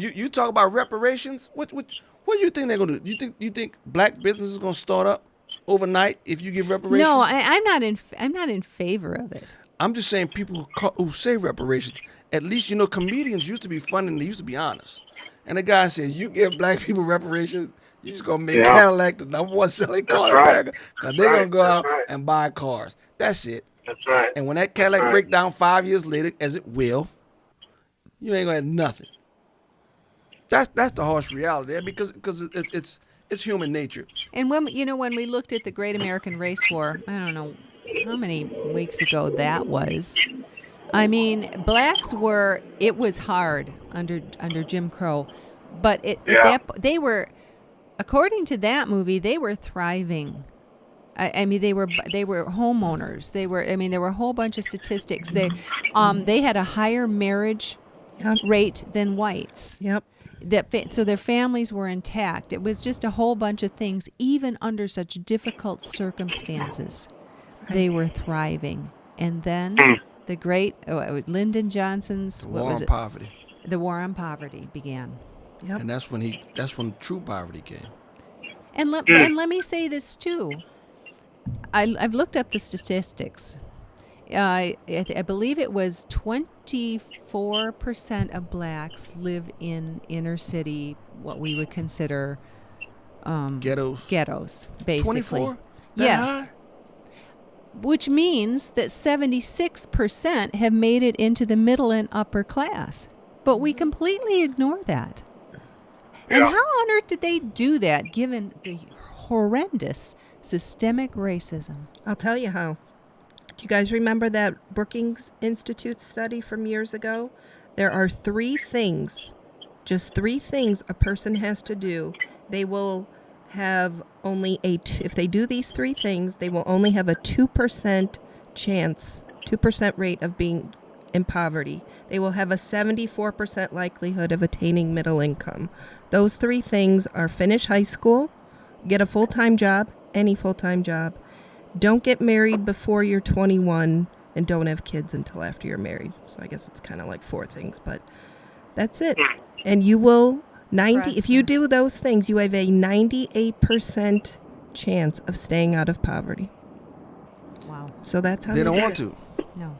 Speaker 2: you talk about reparations. What do you think they're gonna do? You think black business is gonna start up overnight if you give reparations?
Speaker 4: No, I'm not in favor of it.
Speaker 2: I'm just saying people who say reparations. At least you know comedians used to be funny and they used to be honest. And the guy says you give black people reparations, you just gonna make Cadillac the number one selling car in America because they're gonna go out and buy cars. That's it.
Speaker 6: That's right.
Speaker 2: And when that Cadillac break down 5 years later, as it will, you ain't gonna have nothing. That's the harsh reality there because it's human nature.
Speaker 4: And when we looked at the Great American Race War, I don't know how many weeks ago that was. I mean, blacks it was hard under Jim Crow, but they were, according to that movie, they were thriving. I mean, they were homeowners. There were a whole bunch of statistics. They had a higher marriage rate than whites.
Speaker 3: Yep.
Speaker 4: So their families were intact. It was just a whole bunch of things. Even under such difficult circumstances, they were thriving. And then the great Lyndon Johnson's
Speaker 2: War on poverty.
Speaker 4: The war on poverty began.
Speaker 3: Yep.
Speaker 2: And that's when true poverty came.
Speaker 4: And let me say this too. I've looked up the statistics. I believe it was 24% of blacks live in inner city, what we would consider ghettos, basically.
Speaker 2: 24?
Speaker 4: Yes. Which means that 76% have made it into the middle and upper class. But we completely ignore that. And how on earth did they do that, given the horrendous systemic racism?
Speaker 3: I'll tell you how. Do you guys remember that Brookings Institute study from years ago? There are just three things a person has to do. They will have only if they do these three things, they will only have a 2% chance, 2% rate of being in poverty. They will have a 74% likelihood of attaining middle income. Those three things are finish high school, get a full-time job, any full-time job, don't get married before you're 21, and don't have kids until after you're married. So I guess it's kind of like four things, but that's it. And you will, if you do those things, you have a 98% chance of staying out of poverty.
Speaker 4: Wow.
Speaker 3: So that's how
Speaker 2: They don't
Speaker 3: do
Speaker 2: want
Speaker 3: it.
Speaker 2: to.
Speaker 4: No.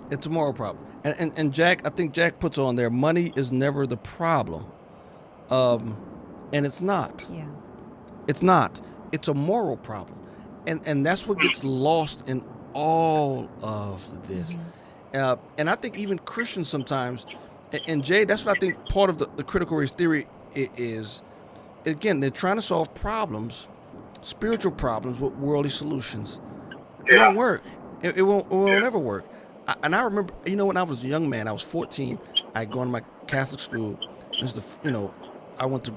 Speaker 2: It's a moral problem. And Jack, I think Jack puts on there, money is never the problem. And it's not.
Speaker 4: Yeah.
Speaker 2: It's not. It's a moral problem. And that's what gets lost in all of this. And I think even Christians sometimes, and Jay, that's what I think part of the critical race theory is. Again, they're trying to solve problems, spiritual problems, with worldly solutions. It won't work. It won't ever work. And I remember, when I was a young man, I was 14. I had gone to my Catholic school. I went to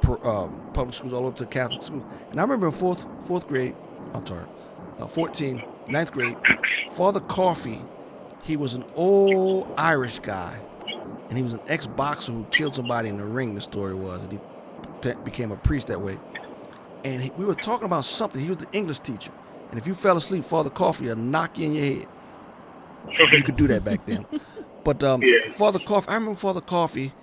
Speaker 2: public schools all the way up to Catholic school. And I remember in fourth grade, 9th grade, Father Coffey, he was an old Irish guy. And he was an ex-boxer who killed somebody in the ring, the story was. And he became a priest that way. And we were talking about something. He was the English teacher. And if you fell asleep, Father Coffey would knock you in your head. You could do that back then. But Father Coffey, I remember Father Coffey,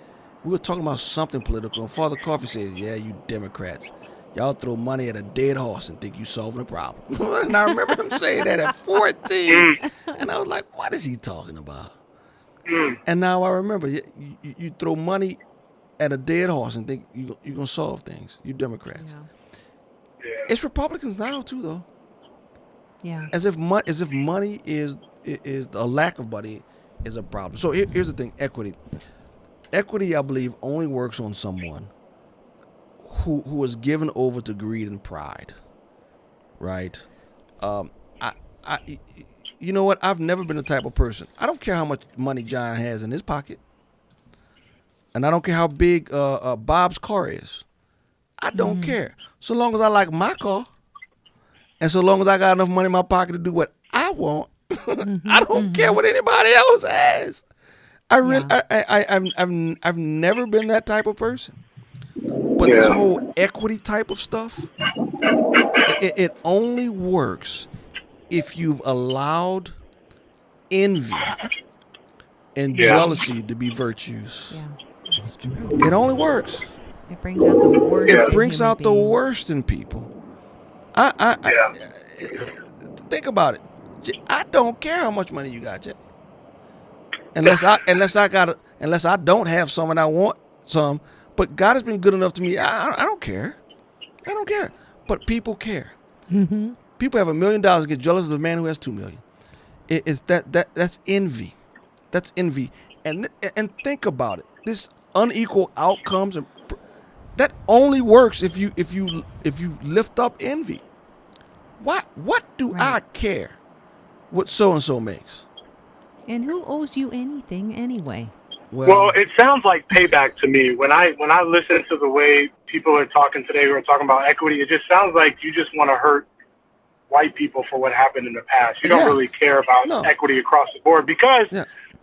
Speaker 2: we were talking about something political. And Father Coffey says, yeah, you Democrats, y'all throw money at a dead horse and think you solving a problem. And I remember him saying that at 14. And I was like, what is he talking about? And now I remember, you throw money at a dead horse and think you're going to solve things. You Democrats.
Speaker 4: Yeah.
Speaker 2: It's Republicans now, too, though.
Speaker 4: Yeah.
Speaker 2: As if money is a lack of money is a problem. So here's the thing: equity. Equity, I believe, only works on someone who is given over to greed and pride. Right? You know what? I've never been the type of person. I don't care how much money John has in his pocket, and I don't care how big Bob's car is. I don't care. So long as I like my car, and so long as I got enough money in my pocket to do what I want, I don't care what anybody else has. I've never been that type of person. But this whole equity type of stuff, it only works if you've allowed envy and jealousy to be virtues.
Speaker 4: Yeah, that's true.
Speaker 2: It only works.
Speaker 4: It brings out the worst.
Speaker 2: It brings out the worst in people. I think about it. I don't care how much money you got, Jay. Unless I don't have some and I want some. But God has been good enough to me. I don't care. I don't care. But people care.
Speaker 3: Mm-hmm.
Speaker 2: People have $1 million and get jealous of the man who has $2 million. That's envy. That's envy. And think about it. This unequal outcomes that only works if you lift up envy. What do I care what so and so makes?
Speaker 4: And who owes you anything anyway?
Speaker 6: Well, it sounds like payback to me. When I listen to the way people are talking today who are talking about equity, it just sounds like you just want to hurt white people for what happened in the past. You don't really care about equity across the board because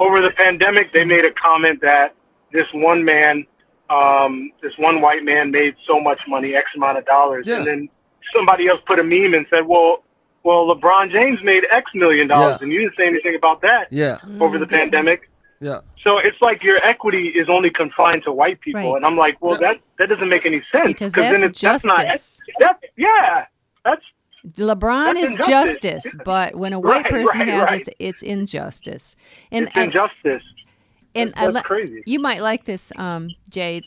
Speaker 6: over the pandemic, they made a comment that this one white man made so much money, X amount of dollars. And then somebody else put a meme and said, well, LeBron James made X million dollars, and you didn't say anything about that over the pandemic. Yeah. So it's like your equity is only confined to white people. Right. And I'm like, well, that doesn't make any sense.
Speaker 4: Because that's justice. LeBron is justice, but when a white person has it, it's injustice. And
Speaker 6: it's injustice.
Speaker 4: And
Speaker 6: that's crazy.
Speaker 4: You might like this, Jay,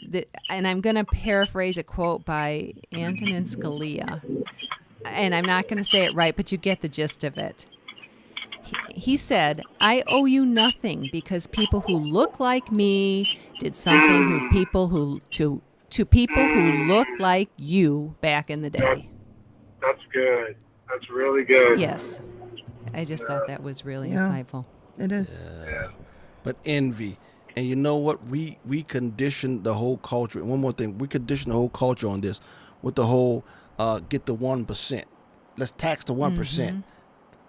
Speaker 4: and I'm going to paraphrase a quote by Antonin Scalia. And I'm not going to say it right, but you get the gist of it. He said, I owe you nothing because people who look like me did something to people who looked like you back in the day.
Speaker 6: That's good. That's really good.
Speaker 4: Yes. I just thought that was really insightful.
Speaker 3: It is.
Speaker 2: Yeah. But envy. And you know what? We conditioned the whole culture. And one more thing. We conditioned the whole culture on this with the whole get the 1%. Let's tax the 1%. Mm-hmm.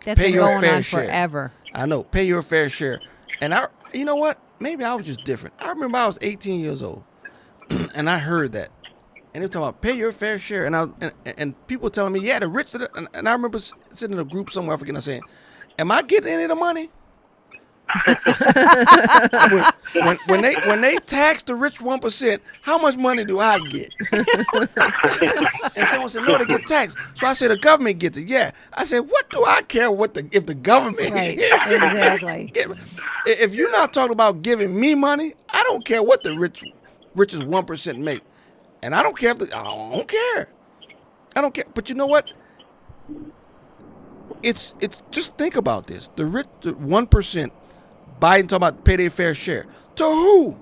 Speaker 4: That's been going on forever.
Speaker 2: I know. Pay your fair share. And you know what? Maybe I was just different. I remember I was 18 years old, and I heard that. And they were talking about pay your fair share. And people were telling me, the rich. And I remember sitting in a group somewhere, I forget, and saying, am I getting any of the money? when they tax the rich 1%, how much money do I get? And someone said, no, they get taxed. So I said, the government gets it. Yeah. I said, what do I care if the government
Speaker 4: exactly.
Speaker 2: If you're not talking about giving me money, I don't care what the richest 1% make. And I don't care I don't care. I don't care. But you know what? It's just think about this. The 1%, Biden talking about pay their fair share. To who?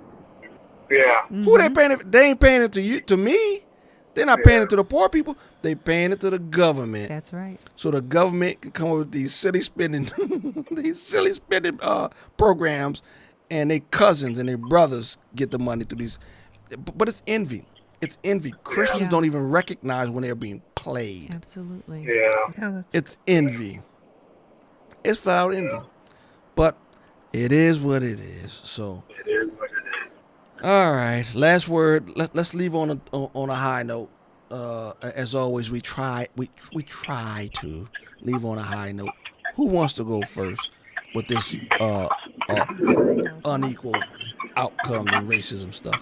Speaker 6: Yeah.
Speaker 2: Mm-hmm. Who they paying it? They ain't paying it to me. They're not paying it to the poor people. They paying it to the government.
Speaker 4: That's right.
Speaker 2: So the government can come up with these silly spending programs, and their cousins and their brothers get the money through these. But it's envy. It's envy. Christians don't even recognize when they're being played.
Speaker 4: Absolutely.
Speaker 6: Yeah.
Speaker 2: It's envy. It's flat out envy. But it is what it is. So.
Speaker 6: It is what it is.
Speaker 2: All right. Last word. Let's leave on a high note. As always, we try to leave on a high note. Who wants to go first with this unequal outcome and racism stuff?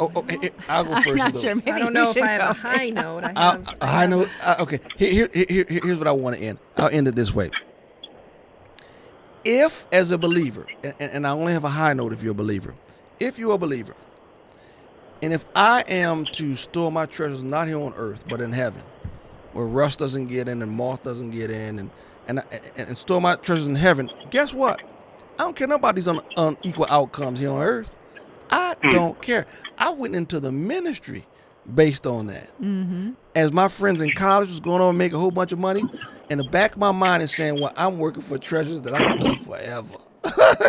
Speaker 2: I'll go first.
Speaker 4: I'm not sure. Maybe
Speaker 3: I don't know if I have a high note.
Speaker 2: A high note. Okay. Here's what I want to end. I'll end it this way. If, as a believer, and I only have a high note if you're a believer. If you're a believer, and if I am to store my treasures not here on earth but in heaven, where rust doesn't get in and moth doesn't get in, and store my treasures in heaven. Guess what? I don't care about these unequal outcomes here on earth. I don't care. I went into the ministry based on that.
Speaker 4: Mm-hmm.
Speaker 2: As my friends in college was going on and make a whole bunch of money, in the back of my mind is saying, well, I'm working for treasures that I can keep forever.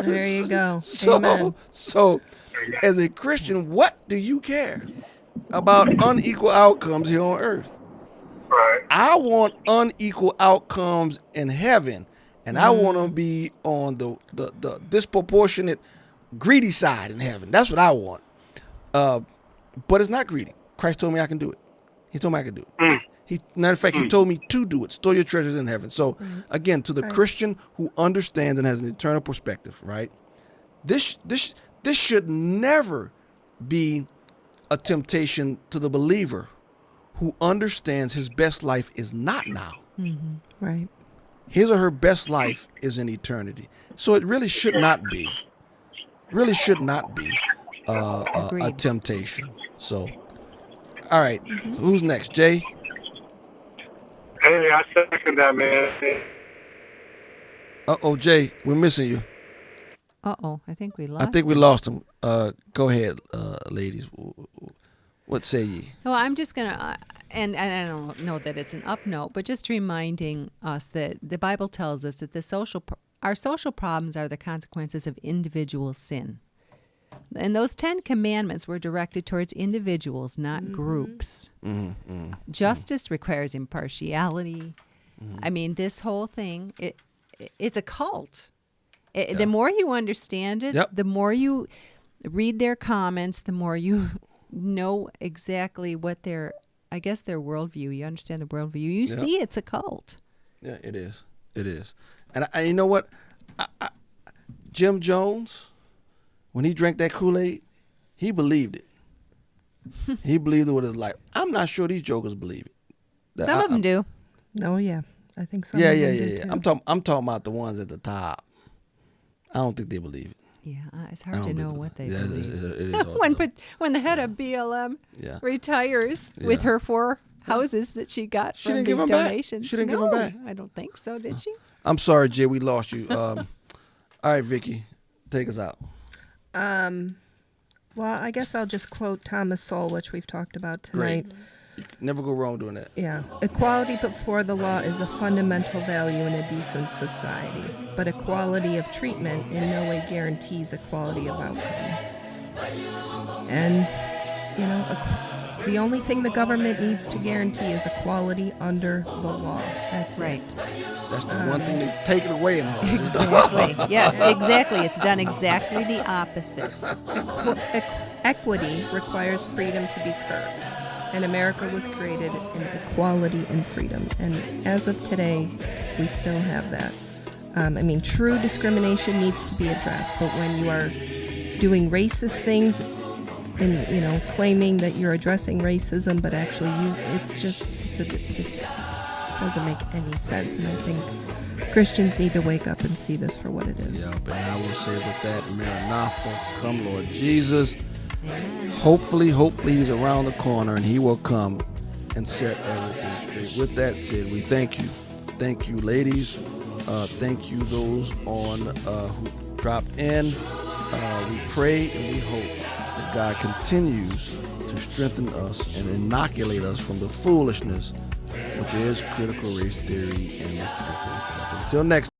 Speaker 3: There you go.
Speaker 2: So,
Speaker 3: Amen.
Speaker 2: so as a Christian, what do you care about unequal outcomes here on earth?
Speaker 6: Right.
Speaker 2: I want unequal outcomes in heaven, and I want to be on the disproportionate greedy side in heaven. That's what I want. But it's not greedy. Christ told me I can do it. He told me I can do it. Matter of fact, he told me to do it. Store your treasures in heaven. So again, to the Christian who understands and has an eternal perspective, right? This should never be a temptation to the believer who understands his best life is not now.
Speaker 3: Mm-hmm. Right.
Speaker 2: His or her best life is in eternity. So it really should not be. Really should not be a temptation. So, all right, who's next? Jay?
Speaker 6: Hey, I second that, man.
Speaker 2: Uh-oh, Jay, we're missing you.
Speaker 4: Uh-oh, I think we lost
Speaker 2: I think we lost him. Go ahead, ladies. What say ye?
Speaker 4: Well, I'm just going to, and I don't know that it's an up note, but just reminding us that the Bible tells us that our social problems are the consequences of individual sin. And those 10 commandments were directed towards individuals, not groups. Justice requires impartiality. I mean, this whole thing, it's a cult. The more you understand it, the more you read their comments, the more you know exactly what their worldview. You understand the worldview. You see it's a cult.
Speaker 2: Yeah, it is. It is. And you know what? Jim Jones, when he drank that Kool-Aid, he believed it. He believed it with his life. I'm not sure these jokers believe it.
Speaker 4: Some of them do.
Speaker 3: Oh yeah, I think so.
Speaker 2: Yeah. I'm talking about the ones at the top. I don't think they believe it.
Speaker 4: Yeah, it's hard to know what they believe.
Speaker 2: It is
Speaker 4: when the head of BLM retires with her 4 houses that she got from the donation.
Speaker 2: She didn't give them back.
Speaker 4: I don't think so, did she?
Speaker 2: I'm sorry, Jay, we lost you. All right, Vicki, take us out.
Speaker 3: Well, I guess I'll just quote Thomas Sowell, which we've talked about tonight.
Speaker 2: Great. You can never go wrong doing that.
Speaker 3: Yeah. Equality before the law is a fundamental value in a decent society, but equality of treatment in no way guarantees equality of outcome. And, the only thing the government needs to guarantee is equality under the law. That's
Speaker 4: right.
Speaker 2: That's the one thing they've taken away in all this.
Speaker 4: Exactly. Yes, exactly. It's done exactly the opposite.
Speaker 3: Equity requires freedom to be curbed. And America was created in equality and freedom. And as of today, we still have that. True discrimination needs to be addressed. But when you are doing racist things and, claiming that you're addressing racism, but actually it doesn't make any sense. And I think Christians need to wake up and see this for what it is.
Speaker 2: Yeah, but I will say with that, Maranatha, come Lord Jesus. Hopefully he's around the corner and he will come and set everything straight. With that said, we thank you. Thank you, ladies. Thank you, those on who dropped in. We pray and we hope that God continues to strengthen us and inoculate us from the foolishness which is critical race theory and this stuff. Until next